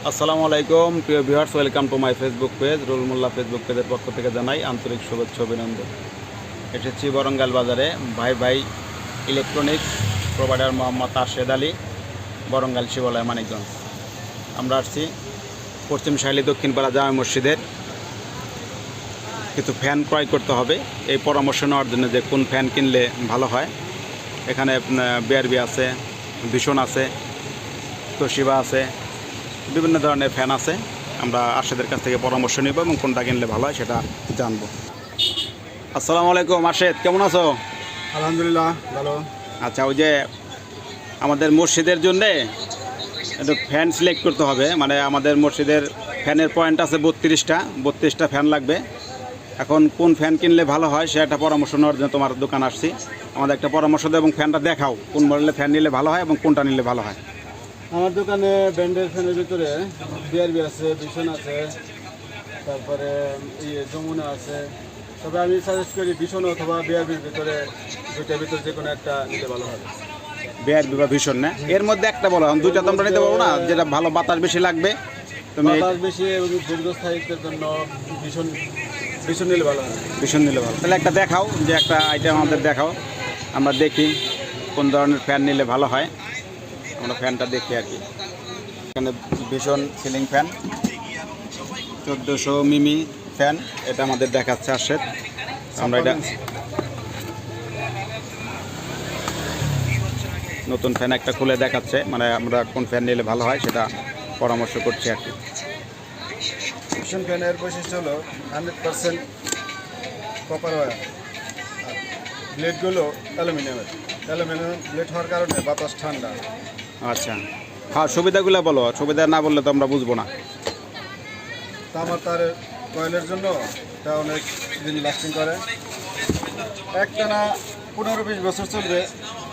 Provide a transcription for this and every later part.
আসসালামু আলাইকুম প্রিয় viewers, welcome to my Facebook page. রুল মোল্লা ফেসবুক পেজের পক্ষ থেকে জানাই আন্তরিক শুভেচ্ছা অভিনন্দন। এসেছি বরঙ্গাল বাজারে ভাই ভাই ইলেকট্রনিক্স প্রোভাইডার মোহাম্মদ আরশেদ আলী, বরঙ্গাল শিবালয় মানিকগঞ্জ। আমরা আসছি পশ্চিম শাইলি দক্ষিণপাড়া জামে মসজিদের কিছু ফ্যান ক্রয় করতে হবে। এই পরামর্শ নেওয়ার জন্য যে কোন ফ্যান কিনলে ভালো হয়। এখানে বিআরবি আছে, ভীষণ আছে, তোশিবা আছে, বিভিন্ন ধরনের ফ্যান আছে। আমরা আরশেদের কাছ থেকে পরামর্শ নিব এবং কোনটা কিনলে ভালো হয় সেটা জানবো। আসসালামু আলাইকুম আরশেদ, কেমন আছো? আলহামদুলিল্লাহ ভালো। আচ্ছা, ওই যে আমাদের মসজিদের জন্যে একটু ফ্যান সিলেক্ট করতে হবে। মানে আমাদের মসজিদের ফ্যানের পয়েন্ট আছে 32টা ফ্যান লাগবে। এখন কোন ফ্যান কিনলে ভালো হয় সে একটা পরামর্শ নেওয়ার জন্য তোমার দোকান আসছি। আমাদের একটা পরামর্শ দাও এবং ফ্যানটা দেখাও কোন মডেলের ফ্যান নিলে ভালো হয় এবং কোনটা নিলে ভালো হয়। আমার দোকানে ব্র্যান্ডের ফ্যানের ভিতরে বিআরবি আছে, ভীষণ আছে, তারপরে যমুনা আছে। তবে আমি সাজেস্ট করি ভীষণ অথবা বিআরবির ভিতরে, দুইটার ভিতরে যে কোনো একটা নিলে ভালো হবে। বিআরবি বা ভীষণ না, এর মধ্যে একটা বলো। দুইটা তো আমরা নিতে পারবো না, যেটা ভালো বাতাস বেশি লাগবে। তুমি বাতাস বেশি এবং দীর্ঘস্থায়িত্বের জন্য ভীষণ ভীষণ নিলে ভালো হবে। ভীষণ নিলে ভালো। তাহলে একটা দেখাও, যে একটা আইটেম আমাদের দেখাও, আমরা দেখি কোন ধরনের ফ্যান নিলে ভালো হয়। আমরা ফ্যানটা দেখি আর কি। এখানে ভীষণ সিলিং ফ্যান 1400 মিমি ফ্যান, এটা আমাদের দেখাচ্ছে আরশেদ। আমরা এটা নতুন ফ্যান একটা খুলে দেখাচ্ছে, মানে আমরা কোন ফ্যান নিলে ভালো হয় সেটা পরামর্শ করছি আর কি। ভীষণ ফ্যানের বৈশিষ্ট্য হলো 100% কপার ওয়্যার, আর ব্লেডগুলো অ্যালুমিনিয়ামের। অ্যালুমিনিয়াম ব্লেড হওয়ার কারণে বাতাস ঠান্ডা। আচ্ছা, হ্যাঁ, সুবিধাগুলো বলো। সুবিধা না বললে তো আমরা বুঝবো না। তামার তারের কয়েলের জন্য এটা অনেক দিন লাস্টিং করে। একটানা 15-20 বছর চলবে,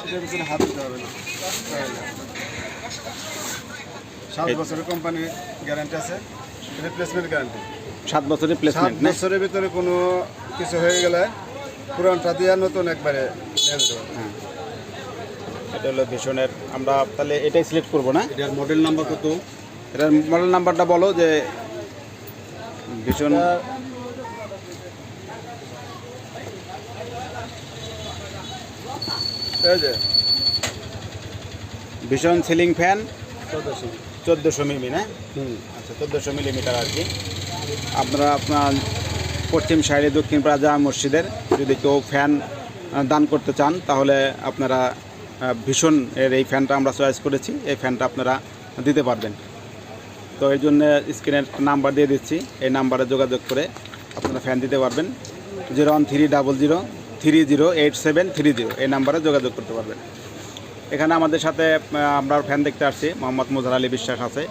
এটার পিছনে হাত দিতে হবে না। 7 বছরের কোম্পানি গ্যারান্টি আছে, রিপ্লেসমেন্ট গ্যারান্টি। 7 বছরের 7 প্লেসমেন্ট না? বছরের ভিতরে কোনো কিছু হয়ে গেলে পুরানটা দিয়ে নতুন একবারে নিয়ে যেতে হবে। হ্যাঁ, এটা হলো ভীষণের। আমরা তাহলে এটাই সিলেক্ট করবো না? এটার মডেল নাম্বার কত? এটার মডেল নাম্বারটা বলো। যে ভীষণ এই যে ভীষণ সিলিং ফ্যান 1400। 1400 মিমি না? আচ্ছা, 1400 মিলিমিটার আর কি। আপনারা আপনার পশ্চিম শাইলি দক্ষিণপাড়া জামে মসজিদের যদি কেউ ফ্যান দান করতে চান, তাহলে আপনারা ভীষণ এর এই ফ্যানটা আমরা চয়েস করেছি। এই ফ্যানটা আপনারা দিতে পারবেন। তো এই জন্য স্ক্রিনের নাম্বার দিয়ে দিচ্ছি, এই নাম্বারে যোগাযোগ করে আপনারা ফ্যান দিতে পারবেন। 01300308730 এই নাম্বারে যোগাযোগ করতে পারবেন। এখানে আমাদের সাথে আমরা ফ্যান দেখতে আসছি, মোহাম্মদ মুজার আলী বিশ্বাস আছে।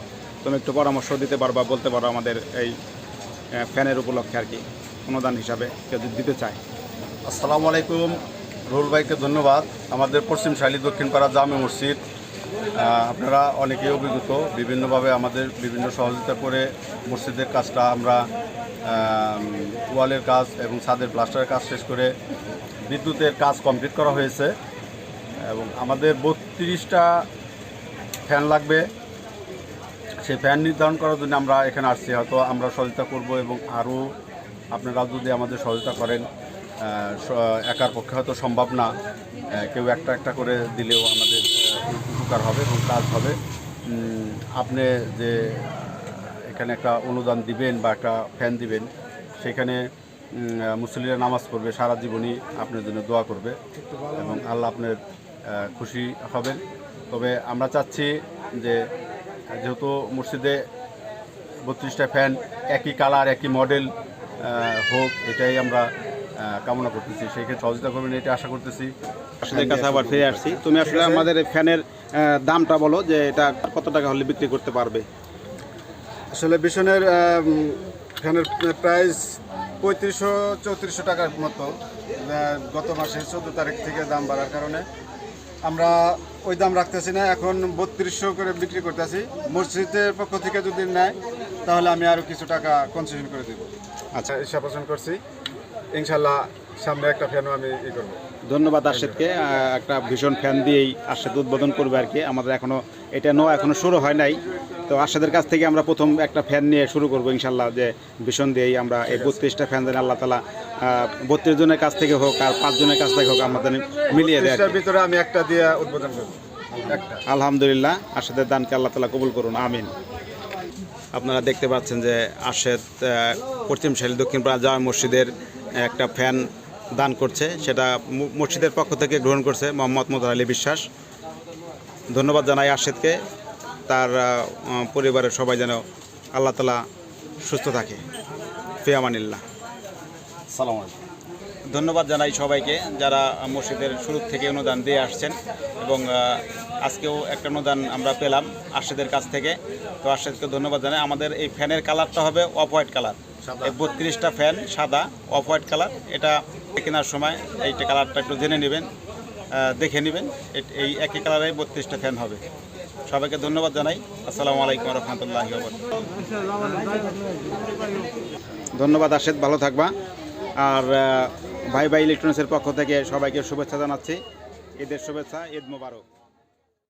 তুমি একটু পরামর্শ দিতে পারবা, বলতে পারো আমাদের এই ফ্যানের উপলক্ষে আর কি, অনুদান হিসাবে কেউ যদি দিতে চায়। আসসালামু আলাইকুম। রুল ভাইকে ধন্যবাদ। আমাদের পশ্চিম শাইলি দক্ষিণপাড়া জামে মসজিদ, আপনারা অনেকেই অভিজ্ঞত, বিভিন্নভাবে আমাদের বিভিন্ন সহযোগিতা করে মসজিদের কাজটা আমরা ওয়ালের কাজ এবং ছাদের প্লাস্টারের কাজ শেষ করে বিদ্যুতের কাজ কমপ্লিট করা হয়েছে এবং আমাদের 32টা ফ্যান লাগবে। সেই ফ্যান নির্ধারণ করার জন্য আমরা এখানে আসছি। হয়তো আমরা সহযোগিতা করব এবং আরও আপনারা যদি আমাদের সহযোগিতা করেন, একার পক্ষে হয়তো সম্ভব না, কেউ একটা একটা করে দিলেও আমাদের উপকার হবে এবং কাজ হবে। আপনি যে এখানে একটা অনুদান দিবেন বা একটা ফ্যান দিবেন, সেখানে মুসল্লিরা নামাজ পড়বে, সারা জীবনই আপনার জন্য দোয়া করবে এবং আল্লাহ আপনার খুশি হবেন। তবে আমরা চাচ্ছি যে যেহেতু মসজিদে 32টা ফ্যান একই কালার একই মডেল হোক, এটাই আমরা কামনা করতেছি। সেই ক্ষেত্রে সহযোগিতা করবেন এটা আশা করতেছি। আপনাদের কাছে আবার ফিরে আসছি। তুমি আসলে আমাদের এই ফ্যানের দামটা বলো, যে এটা কত টাকা হলে বিক্রি করতে পারবে? আসলে ভীষণের ফ্যানের প্রাইস 3500-3400 টাকার মতো। গত মাসে 14 তারিখ থেকে দাম বাড়ার কারণে আমরা ওই দাম রাখতেছি না, এখন 3200 করে বিক্রি করতেছি। মসজিদের পক্ষ থেকে যদি নেয় তাহলে আমি আরও কিছু টাকা কনসেশন করে দেবো। আচ্ছা, হিসাব করছি, ইনশাল্লাহ সামনে একটা ফ্যানও আমি করবো। ধন্যবাদ আরশেদকে। একটা ভীষণ ফ্যান দিয়েই আরশেদ উদ্বোধন করবে আর কি। আমাদের এখনও এখনো শুরু হয় নাই। তো আরশেদের কাছ থেকে আমরা প্রথম একটা ফ্যান নিয়ে শুরু করবো ইনশাল্লাহ, যে ভীষণ দিয়েই আমরা এই 32টা ফ্যান দেন আল্লাহ তালা 32 জনের কাছ থেকে হোক আর 5 জনের কাছ থেকে হোক আমাদের মিলিয়ে দেয় আর কি। 30টার ভিতরে আমি একটা দিয়ে উদ্বোধন করব, একটা। আলহামদুলিল্লাহ, আরশেদের দানকে আল্লাহ তালা কবুল করুন, আমিন। আপনারা দেখতে পাচ্ছেন যে আরশেদ পশ্চিমশালী দক্ষিণপাড়া জামে মসজিদের একটা ফ্যান দান করছে, সেটা মসজিদের পক্ষ থেকে গ্রহণ করছে মোহাম্মদ মোতার আলী বিশ্বাস। ধন্যবাদ জানাই আরশেদকে, তার পরিবারের সবাই যেন আল্লাহ তালা সুস্থ থাকে। ফিয়ামানিল্লাহ। সালাম আলাইকুম। ধন্যবাদ জানাই সবাইকে যারা মসজিদের শুরু থেকে অনুদান দিয়ে আসছেন, এবং আজকেও একটা অনুদান আমরা পেলাম আরশেদের কাছ থেকে। তো আরশেদকে ধন্যবাদ জানাই। আমাদের এই ফ্যানের কালারটা হবে অফ হোয়াইট কালার, এই 32টা ফ্যান সাদা অফ হোয়াইট কালার। এটা কেনার সময় এইটা কালারটা একটু জেনে নেবেন, দেখে নেবেন, এই একই কালারে 32টা ফ্যান হবে। সবাইকে ধন্যবাদ জানাই। আসসালামু আলাইকুম রহমতুল্লাহি ওয়া বারাকাতুহু। ধন্যবাদ আরশেদ, ভালো থাকবা। আর ভাই ইলেকট্রনিক্সের পক্ষ থেকে সবাইকে শুভেচ্ছা জানাচ্ছি। ঈদের শুভেচ্ছা, ঈদ মোবারক।